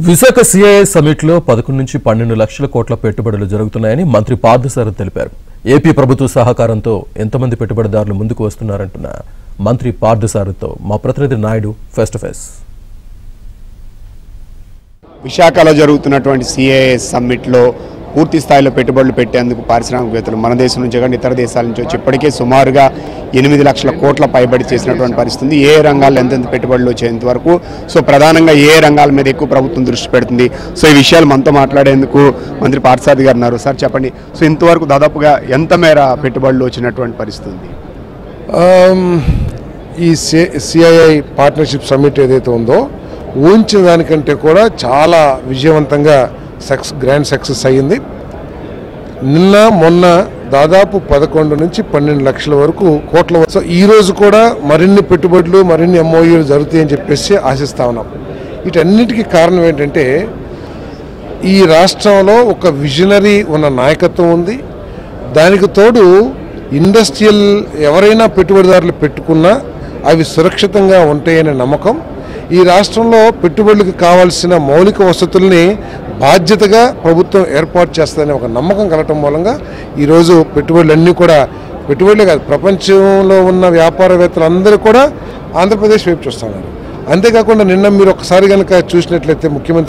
Visakha CII summit లో 11 నుంచి 12 లక్షల కోట్ల పెట్టుబడులు జరుగుతున్నాయని మంత్రి పార్థసారథి తెలిపారు. ఏపీ ప్రభుత్వ సహకారంతో ఎంతమంది పెట్టుబడిదారులు ముందుకు వస్తున్నారంటున్న మంత్రి పార్థసారథితో మా ప్రతినిధి నాయుడు ఫేస్ టు ఫేస్. విశాఖలో జరుగుతున్నటువంటి సిఐఐ సమ్మిట్ లో పూర్తి స్థాయిలో పెట్టుబడులు పెట్టేందుకు పారిశ్రామికవేత్తలు మన దేశం నుంచి కానీ ఇతర దేశాల నుంచి వచ్చి ఇప్పటికే సుమారుగా 8 లక్షల కోట్ల పైబడి చేసినటువంటి పరిస్థితి. ఏ రంగాల్లో ఎంతెంత పెట్టుబడులు వచ్చేంత వరకు సో ప్రధానంగా ఏ రంగాల మీద ఎక్కువ ప్రభుత్వం దృష్టి పెడుతుంది, సో ఈ విషయాలు మనతో మాట్లాడేందుకు మంత్రి పార్థసారథి గారు ఉన్నారు. సార్ చెప్పండి, సో ఇంతవరకు దాదాపుగా ఎంత మేర పెట్టుబడులు వచ్చినటువంటి పరిస్థితి? ఈ సిఐఐ పార్ట్నర్షిప్ సమ్మిట్ ఏదైతే ఉందో ఊహించిన దానికంటే కూడా చాలా విజయవంతంగా గ్రాండ్ సక్సెస్ అయ్యింది. నిన్న మొన్న దాదాపు 11 నుంచి 12 లక్షల వరకు కోట్ల. సో ఈరోజు కూడా మరిన్ని పెట్టుబడులు మరిన్ని ఎంఓయూలు జరుగుతాయని చెప్పేసి ఆశిస్తా ఉన్నాం. వీటన్నిటికీ కారణం ఏంటంటే ఈ రాష్ట్రంలో ఒక విజనరీ ఉన్న నాయకత్వం ఉంది. దానికి తోడు ఇండస్ట్రియల్ ఎవరైనా పెట్టుబడిదారులు పెట్టుకున్నా అవి సురక్షితంగా ఉంటాయనే నమ్మకం. ఈ రాష్ట్రంలో పెట్టుబడులకు కావాల్సిన మౌలిక వసతుల్ని బాధ్యతగా ప్రభుత్వం ఏర్పాటు చేస్తుందనే ఒక నమ్మకం కలగటం మూలంగా ఈరోజు పెట్టుబడులన్నీ కూడా పెట్టుబడులే కాదు ప్రపంచంలో ఉన్న వ్యాపారవేత్తలందరూ కూడా ఆంధ్రప్రదేశ్ వైపు చూస్తున్నారు. అంతేకాకుండా నిన్న మీరు ఒకసారి కనుక చూసినట్లయితే ముఖ్యమంత్రి